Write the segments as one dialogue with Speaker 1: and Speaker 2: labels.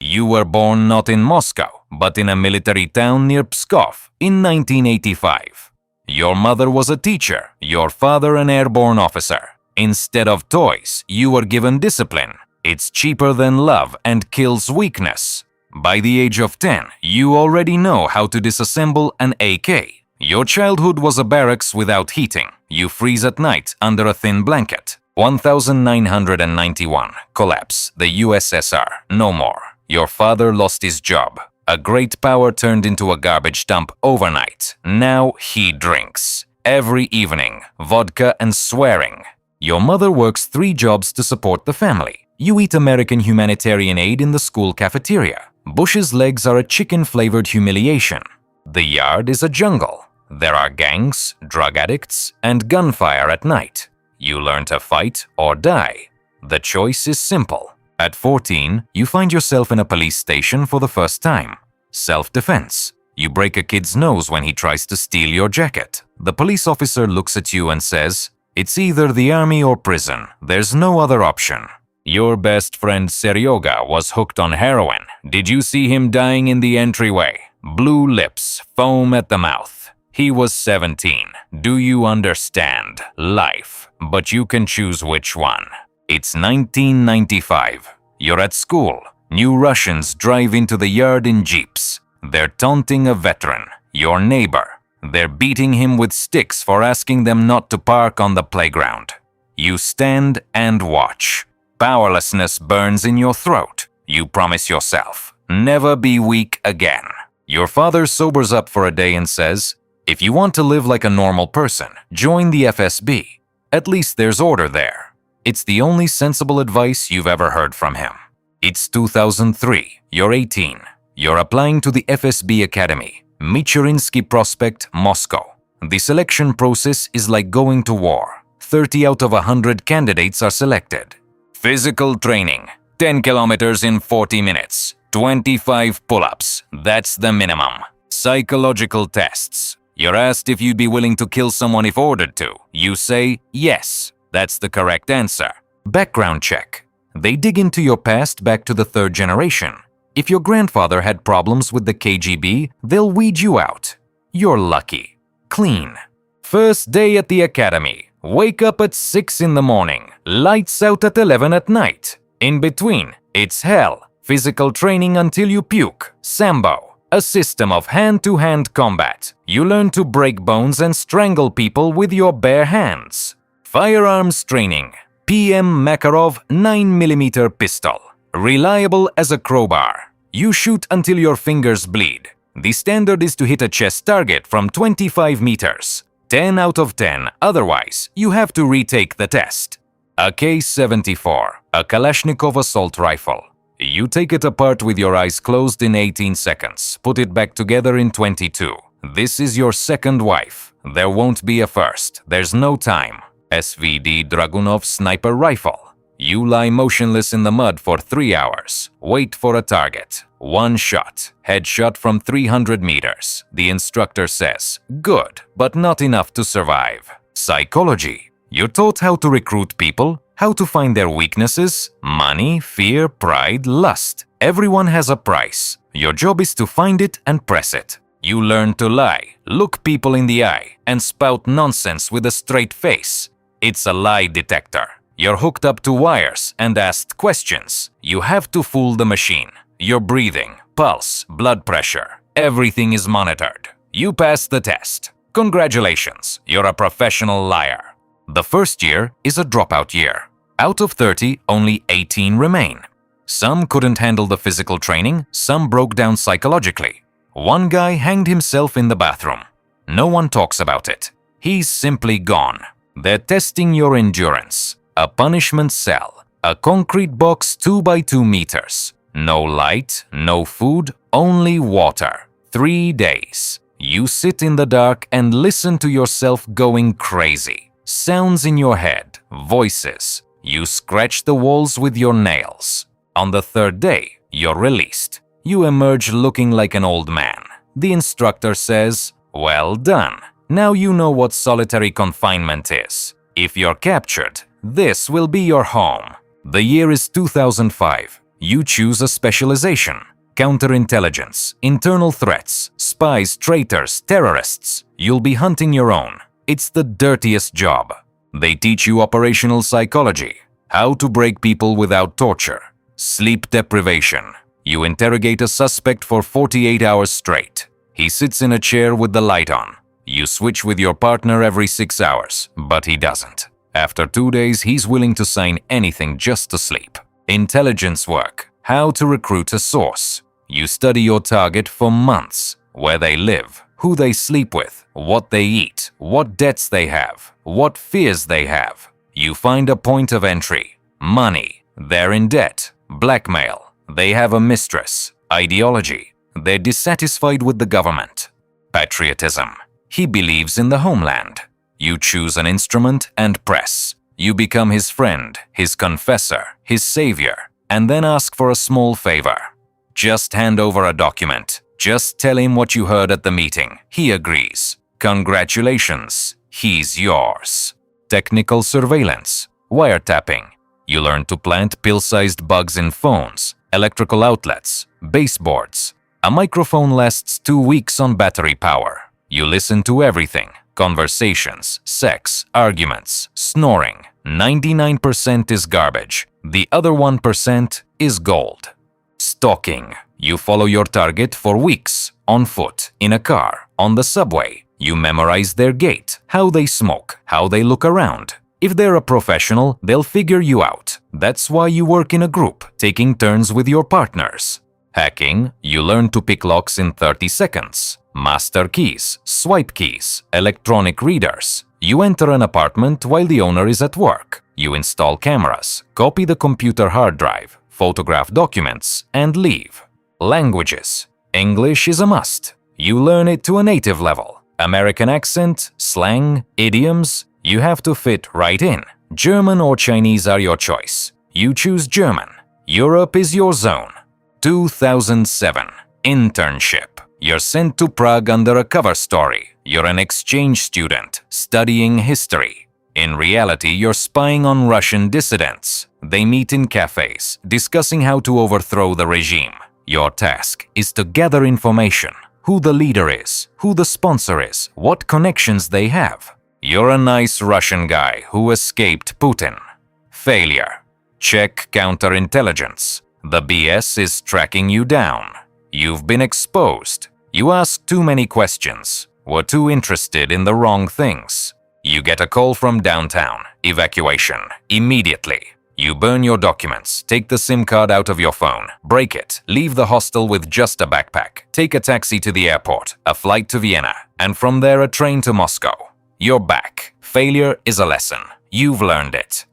Speaker 1: You were born not in Moscow, but in a military town near Pskov in 1985. Your mother was a teacher, your father an airborne officer. Instead of toys, you were given discipline. It's cheaper than love and kills weakness. By the age of 10, you already know how to disassemble an AK. Your childhood was a barracks without heating. You freeze at night under a thin blanket. 1991. Collapse. The USSR. No more. Your father lost his job. A great power turned into a garbage dump overnight. Now he drinks. Every evening. Vodka and swearing. Your mother works 3 jobs to support the family. You eat American humanitarian aid in the school cafeteria. Bush's legs are a chicken-flavored humiliation. The yard is a jungle. There are gangs, drug addicts, and gunfire at night. You learn to fight or die. The choice is simple. At 14, you find yourself in a police station for the first time. Self-defense. You break a kid's nose when he tries to steal your jacket. The police officer looks at you and says, "It's either the army or prison. There's no other option." Your best friend Seryoga was hooked on heroin. Did you see him dying in the entryway? Blue lips, foam at the mouth. He was 17. Do you understand? Life. But you can choose which one. It's 1995. You're at school. New Russians drive into the yard in jeeps. They're taunting a veteran, your neighbor. They're beating him with sticks for asking them not to park on the playground. You stand and watch. Powerlessness burns in your throat. You promise yourself, never be weak again. Your father sobers up for a day and says, "If you want to live like a normal person, join the FSB. At least there's order there." It's the only sensible advice you've ever heard from him. It's 2003. You're 18. You're applying to the FSB Academy, Michurinsky Prospect, Moscow. The selection process is like going to war. 30 out of 100 candidates are selected. Physical training, 10 kilometers in 40 minutes, 25 pull-ups, that's the minimum. Psychological tests. You're asked if you'd be willing to kill someone if ordered to. You say, yes, that's the correct answer. Background check. They dig into your past back to the 3rd generation. If your grandfather had problems with the KGB, they'll weed you out. You're lucky. Clean. First day at the academy. Wake up at 6 in the morning. Lights out at 11 at night. In between, it's hell. Physical training until you puke. Sambo. A system of hand-to-hand combat. You learn to break bones and strangle people with your bare hands. Firearms training. PM Makarov 9mm pistol. Reliable as a crowbar. You shoot until your fingers bleed. The standard is to hit a chest target from 25 meters. 10 out of 10, otherwise you have to retake the test. A K-74, a Kalashnikov assault rifle. You take it apart with your eyes closed in 18 seconds, put it back together in 22. This is your second wife. There won't be a first, there's no time. SVD Dragunov sniper rifle. You lie motionless in the mud for 3 hours. Wait for a target. 1 shot. Headshot from 300 meters. The instructor says, good, but not enough to survive. Psychology. You're taught how to recruit people, how to find their weaknesses, money, fear, pride, lust. Everyone has a price. Your job is to find it and press it. You learn to lie, look people in the eye, and spout nonsense with a straight face. It's a lie detector. You're hooked up to wires and asked questions. You have to fool the machine. Your breathing, pulse, blood pressure, everything is monitored. You pass the test. Congratulations, you're a professional liar. The first year is a dropout year. Out of 30, only 18 remain. Some couldn't handle the physical training, some broke down psychologically. One guy hanged himself in the bathroom. No one talks about it. He's simply gone. They're testing your endurance. A punishment cell. A concrete box 2 by 2 meters. No light, no food, only water. 3 days. You sit in the dark and listen to yourself going crazy. Sounds in your head, voices. You scratch the walls with your nails. On the 3rd day, you're released. You emerge looking like an old man. The instructor says, well done. Now you know what solitary confinement is. If you're captured, this will be your home. The year is 2005. You choose a specialization. Counterintelligence, internal threats, spies, traitors, terrorists. You'll be hunting your own. It's the dirtiest job. They teach you operational psychology, how to break people without torture. Sleep deprivation. You interrogate a suspect for 48 hours straight. He sits in a chair with the light on. You switch with your partner every 6 hours, but he doesn't. After 2 days, he's willing to sign anything just to sleep. Intelligence work. How to recruit a source. You study your target for months. Where they live, who they sleep with, what they eat, what debts they have, what fears they have. You find a point of entry. Money. They're in debt. Blackmail. They have a mistress. Ideology. They're dissatisfied with the government. Patriotism. He believes in the homeland. You choose an instrument and press. You become his friend, his confessor, his savior, and then ask for a small favor. Just hand over a document. Just tell him what you heard at the meeting. He agrees. Congratulations, he's yours. Technical surveillance. Wiretapping. You learn to plant pill-sized bugs in phones, electrical outlets, baseboards. A microphone lasts 2 weeks on battery power. You listen to everything. Conversations, sex, arguments, snoring. 99% is garbage. The other 1% is gold. Stalking. You follow your target for weeks, on foot, in a car, on the subway. You memorize their gait, how they smoke, how they look around. If they're a professional, they'll figure you out. That's why you work in a group, taking turns with your partners. Hacking. You learn to pick locks in 30 seconds. Master keys, swipe keys, electronic readers. You enter an apartment while the owner is at work. You install cameras, copy the computer hard drive, photograph documents, and leave. Languages. English is a must. You learn it to a native level. American accent, slang, idioms. You have to fit right in. German or Chinese are your choice. You choose German. Europe is your zone. 2007. Internship. You're sent to Prague under a cover story. You're an exchange student, studying history. In reality, you're spying on Russian dissidents. They meet in cafes, discussing how to overthrow the regime. Your task is to gather information. Who the leader is, who the sponsor is, what connections they have. You're a nice Russian guy who escaped Putin. Failure. Check counterintelligence. The BS is tracking you down. You've been exposed. You asked too many questions. Were too interested in the wrong things. You get a call from downtown. Evacuation. Immediately. You burn your documents, take the SIM card out of your phone, break it, leave the hostel with just a backpack, take a taxi to the airport, a flight to Vienna, and from there a train to Moscow. You're back. Failure is a lesson. You've learned it.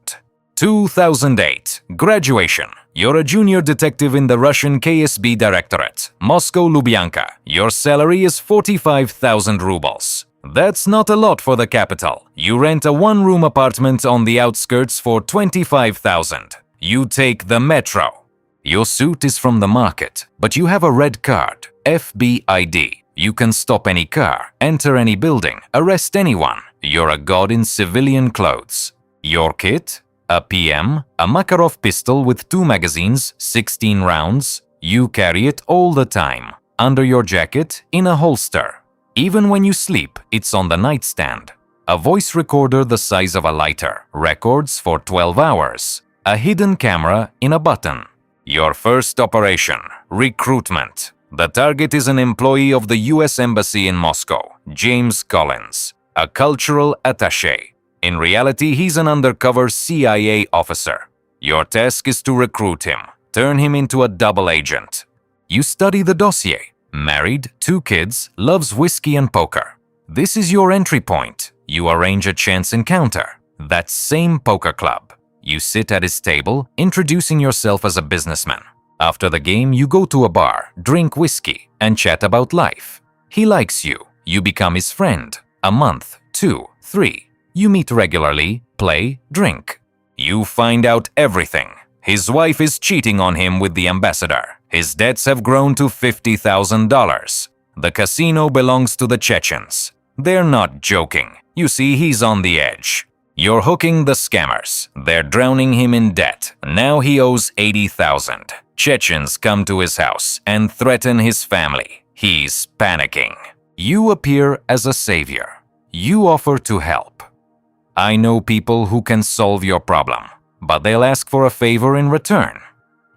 Speaker 1: 2008. Graduation. You're a junior detective in the Russian KSB Directorate, Moscow, Lubyanka. Your salary is 45,000 rubles. That's not a lot for the capital. You rent a one-room apartment on the outskirts for 25,000. You take the metro. Your suit is from the market, but you have a red card, FBID. You can stop any car, enter any building, arrest anyone. You're a god in civilian clothes. Your kit? A PM, a Makarov pistol with 2 magazines, 16 rounds. You carry it all the time. Under your jacket, in a holster. Even when you sleep, it's on the nightstand. A voice recorder the size of a lighter, records for 12 hours. A hidden camera in a button. Your first operation, recruitment. The target is an employee of the US Embassy in Moscow, James Collins, a cultural attaché. In reality, he's an undercover CIA officer. Your task is to recruit him, turn him into a double agent. You study the dossier. Married, 2 kids, loves whiskey and poker. This is your entry point. You arrange a chance encounter. That same poker club. You sit at his table, introducing yourself as a businessman. After the game, you go to a bar, drink whiskey, and chat about life. He likes you. You become his friend. A month, 2, 3. You meet regularly, play, drink. You find out everything. His wife is cheating on him with the ambassador. His debts have grown to $50,000. The casino belongs to the Chechens. They're not joking. You see, he's on the edge. You're hooking the scammers. They're drowning him in debt. Now he owes $80,000. Chechens come to his house and threaten his family. He's panicking. You appear as a savior. You offer to help. I know people who can solve your problem, but they'll ask for a favor in return.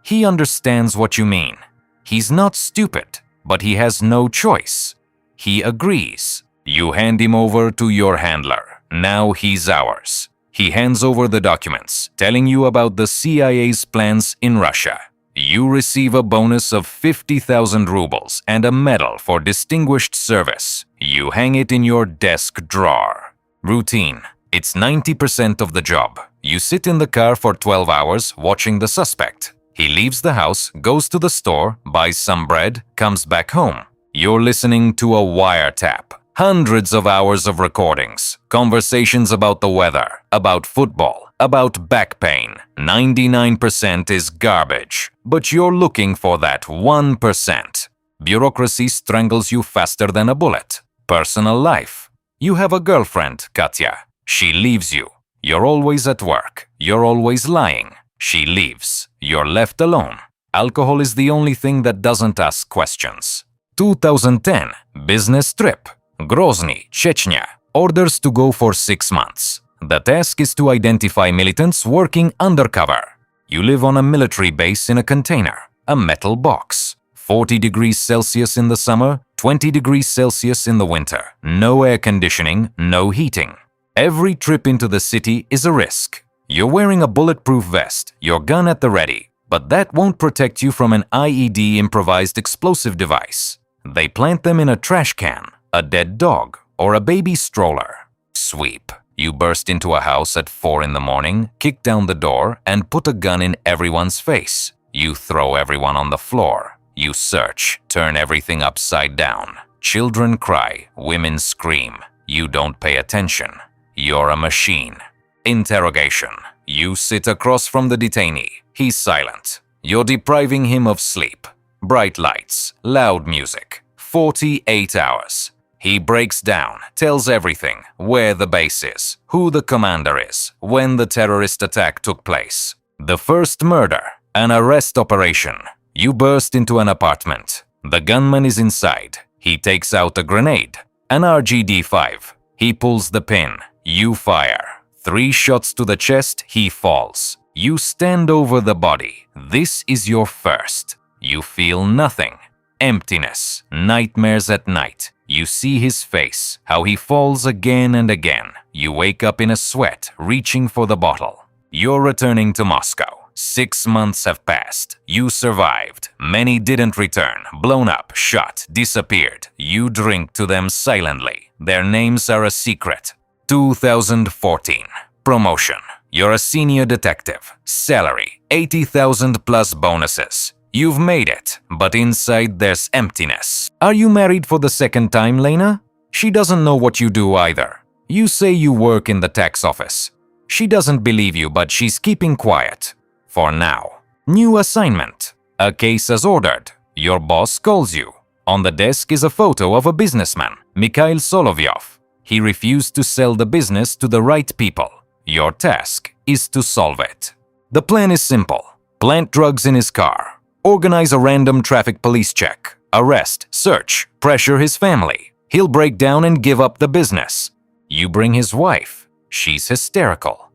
Speaker 1: He understands what you mean. He's not stupid, but he has no choice. He agrees. You hand him over to your handler. Now he's ours. He hands over the documents, telling you about the CIA's plans in Russia. You receive a bonus of 50,000 rubles and a medal for distinguished service. You hang it in your desk drawer. Routine. It's 90% of the job. You sit in the car for 12 hours watching the suspect. He leaves the house, goes to the store, buys some bread, comes back home. You're listening to a wiretap. Hundreds of hours of recordings. Conversations about the weather, about football, about back pain. 99% is garbage. But you're looking for that 1%. Bureaucracy strangles you faster than a bullet. Personal life. You have a girlfriend, Katya. She leaves you. You're always at work. You're always lying. She leaves. You're left alone. Alcohol is the only thing that doesn't ask questions. 2010. Business trip. Grozny, Chechnya. Orders to go for 6 months. The task is to identify militants working undercover. You live on a military base in a container, a metal box. 40 degrees Celsius in the summer, 20 degrees Celsius in the winter. No air conditioning, no heating. Every trip into the city is a risk. You're wearing a bulletproof vest, your gun at the ready, but that won't protect you from an IED improvised explosive device. They plant them in a trash can, a dead dog, or a baby stroller. Sweep. You burst into a house at 4 in the morning, kick down the door, and put a gun in everyone's face. You throw everyone on the floor. You search, turn everything upside down. Children cry, women scream. You don't pay attention. You're a machine. Interrogation. You sit across from the detainee. He's silent. You're depriving him of sleep. Bright lights, loud music. 48 hours. He breaks down, tells everything, where the base is, who the commander is, when the terrorist attack took place. The first murder, an arrest operation. You burst into an apartment. The gunman is inside. He takes out a grenade, an RGD-5. He pulls the pin. You fire. 3 shots to the chest, he falls. You stand over the body. This is your first. You feel nothing. Emptiness. Nightmares at night. You see his face, how he falls again and again. You wake up in a sweat, reaching for the bottle. You're returning to Moscow. 6 months have passed. You survived. Many didn't return. Blown up, shot, disappeared. You drink to them silently. Their names are a secret. 2014. Promotion. You're a senior detective. Salary. 80,000 plus bonuses. You've made it, but inside there's emptiness. Are you married for the second time, Lena? She doesn't know what you do either. You say you work in the tax office. She doesn't believe you, but she's keeping quiet. For now. New assignment. A case as ordered. Your boss calls you. On the desk is a photo of a businessman, Mikhail Solovyov. He refused to sell the business to the right people. Your task is to solve it. The plan is simple. Plant drugs in his car. Organize a random traffic police check. Arrest, search, pressure his family. He'll break down and give up the business. You bring his wife. She's hysterical.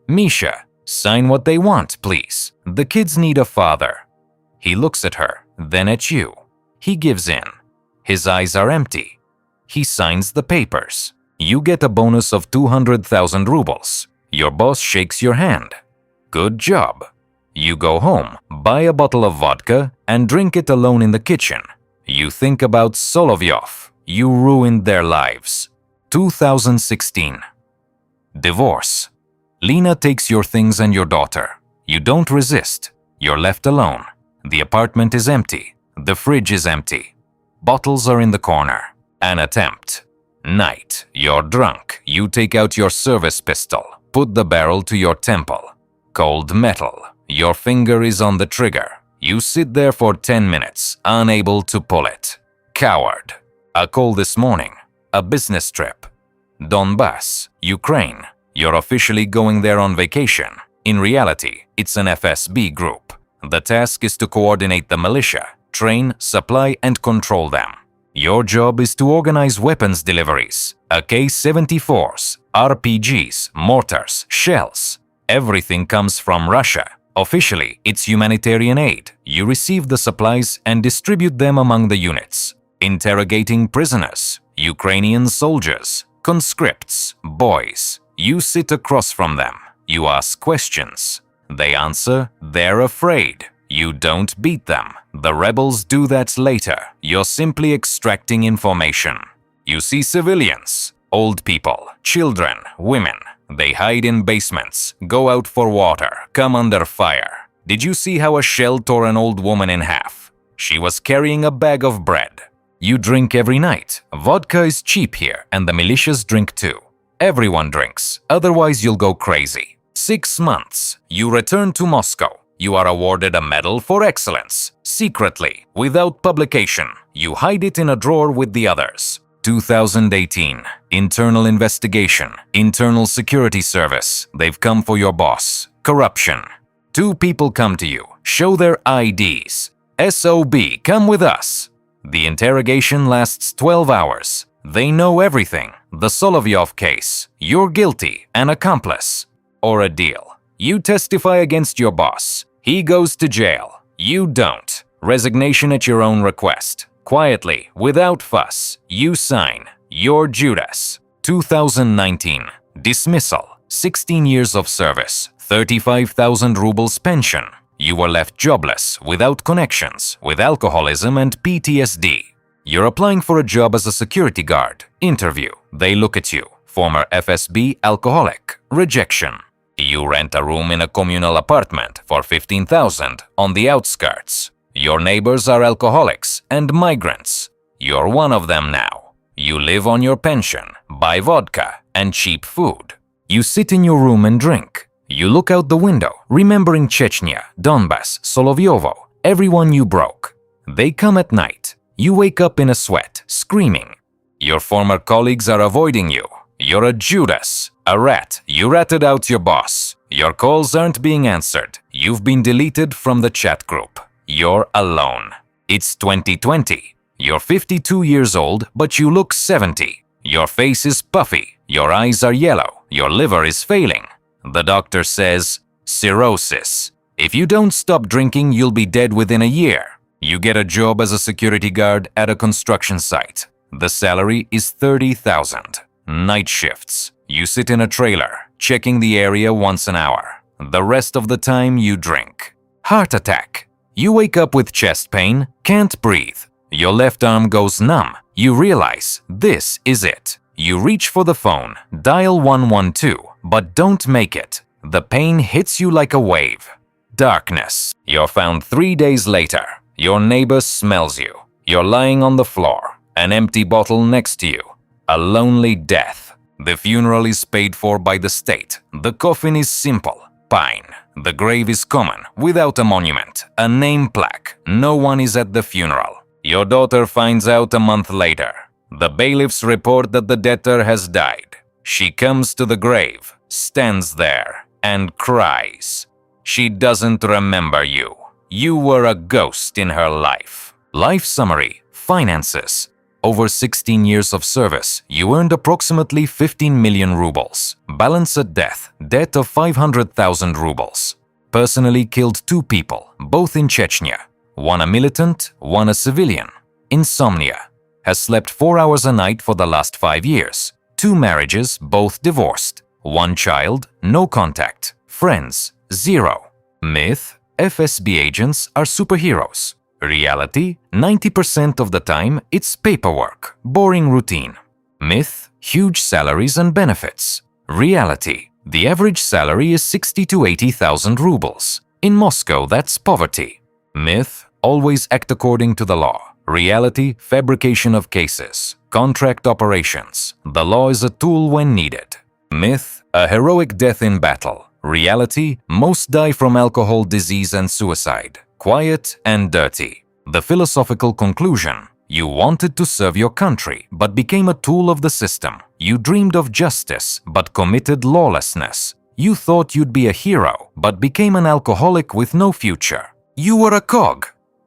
Speaker 1: Misha, sign what they want, please. The kids need a father. He looks at her, then at you. He gives in. His eyes are empty. He signs the papers. You get a bonus of 200,000 rubles. Your boss shakes your hand. Good job. You go home, buy a bottle of vodka, and drink it alone in the kitchen. You think about Solovyov. You ruined their lives. 2016. Divorce. Lena takes your things and your daughter. You don't resist. You're left alone. The apartment is empty. The fridge is empty. Bottles are in the corner. An attempt. Night. You're drunk. You take out your service pistol. Put the barrel to your temple. Cold metal. Your finger is on the trigger. You sit there for 10 minutes, unable to pull it. Coward. A call this morning. A business trip. Donbas, Ukraine. You're officially going there on vacation. In reality, it's an FSB group. The task is to coordinate the militia, train, supply, and control them. Your job is to organize weapons deliveries, AK-74s, RPGs, mortars, shells. Everything comes from Russia. Officially, it's humanitarian aid. You receive the supplies and distribute them among the units. Interrogating prisoners, Ukrainian soldiers, conscripts, boys. You sit across from them. You ask questions. They answer, they're afraid. You don't beat them. The rebels do that later. You're simply extracting information. You see civilians, old people, children, women. They hide in basements, go out for water, come under fire. Did you see how a shell tore an old woman in half? She was carrying a bag of bread. You drink every night. Vodka is cheap here, and the militias drink too. Everyone drinks, otherwise you'll go crazy. 6 months. You return to Moscow. You are awarded a medal for excellence. Secretly, without publication. You hide it in a drawer with the others. 2018. Internal investigation. Internal Security Service. They've come for your boss. Corruption. 2 people come to you. Show their IDs. SOB, come with us. The interrogation lasts 12 hours. They know everything. The Solovyov case. You're guilty, an accomplice. Or a deal. You testify against your boss. He goes to jail. You don't. Resignation at your own request. Quietly, without fuss. You sign. You're Judas. 2019. Dismissal. 16 years of service. 35,000 rubles pension. You were left jobless, without connections, with alcoholism and PTSD. You're applying for a job as a security guard. Interview. They look at you. Former FSB alcoholic. Rejection. You rent a room in a communal apartment for 15,000 on the outskirts. Your neighbors are alcoholics and migrants. You're one of them now. You live on your pension, buy vodka and cheap food. You sit in your room and drink. You look out the window, remembering Chechnya, Donbas, Solovyovo, everyone you broke. They come at night. You wake up in a sweat, screaming. Your former colleagues are avoiding you. You're a Judas, a rat. You ratted out your boss. Your calls aren't being answered. You've been deleted from the chat group. You're alone. It's 2020. You're 52 years old, but you look 70. Your face is puffy. Your eyes are yellow. Your liver is failing. The doctor says, cirrhosis. If you don't stop drinking, you'll be dead within a year. You get a job as a security guard at a construction site. The salary is 30,000. Night shifts. You sit in a trailer, checking the area once an hour. The rest of the time you drink. Heart attack. You wake up with chest pain, can't breathe. Your left arm goes numb. You realize this is it. You reach for the phone, dial 112, but don't make it. The pain hits you like a wave. Darkness. You're found 3 days later. Your neighbor smells you. You're lying on the floor. An empty bottle next to you. A lonely death. The funeral is paid for by the state. The coffin is simple. Pine. The grave is common, without a monument, a name plaque. No one is at the funeral. Your daughter finds out a month later. The bailiffs report that the debtor has died. She comes to the grave, stands there, and cries. She doesn't remember you. You were a ghost in her life. Life summary. Finances. Over 16 years of service, you earned approximately 15 million rubles. Balance at death, debt of 500,000 rubles. Personally killed 2 people, both in Chechnya. One a militant, one a civilian. Insomnia. Has slept 4 hours a night for the last 5 years. 2 marriages, both divorced. 1 child, no contact. Friends, 0. Myth, FSB agents are superheroes. Reality, 90% of the time, it's paperwork, boring routine. Myth, huge salaries and benefits. Reality, the average salary is 60 to 80,000 rubles. In Moscow, that's poverty. Myth, always act according to the law. Reality, fabrication of cases. Contract operations. The law is a tool when needed. Myth, a heroic death in battle. Reality, most die from alcohol, disease and suicide. Quiet and dirty. The philosophical conclusion. You wanted to serve your country, but became a tool of the system. You dreamed of justice, but committed lawlessness. You thought you'd be a hero, but became an alcoholic with no future. You were a cog.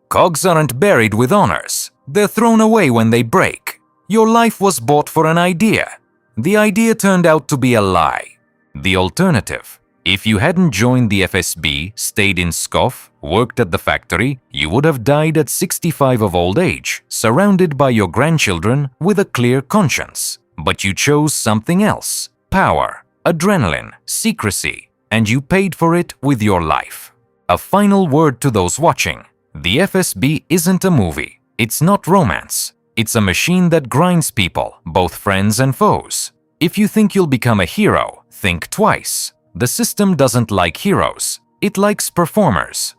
Speaker 1: Cogs aren't buried with honors. They're thrown away when they break. Your life was bought for an idea. The idea turned out to be a lie. The alternative: if you hadn't joined the FSB, stayed in Pskov, worked at the factory, you would have died at 65 of old age, surrounded by your grandchildren with a clear conscience. But you chose something else: power, adrenaline, secrecy, and you paid for it with your life. A final word to those watching: the FSB isn't a movie. It's not romance. It's a machine that grinds people, both friends and foes. If you think you'll become a hero, think twice. The system doesn't like heroes. It likes performers.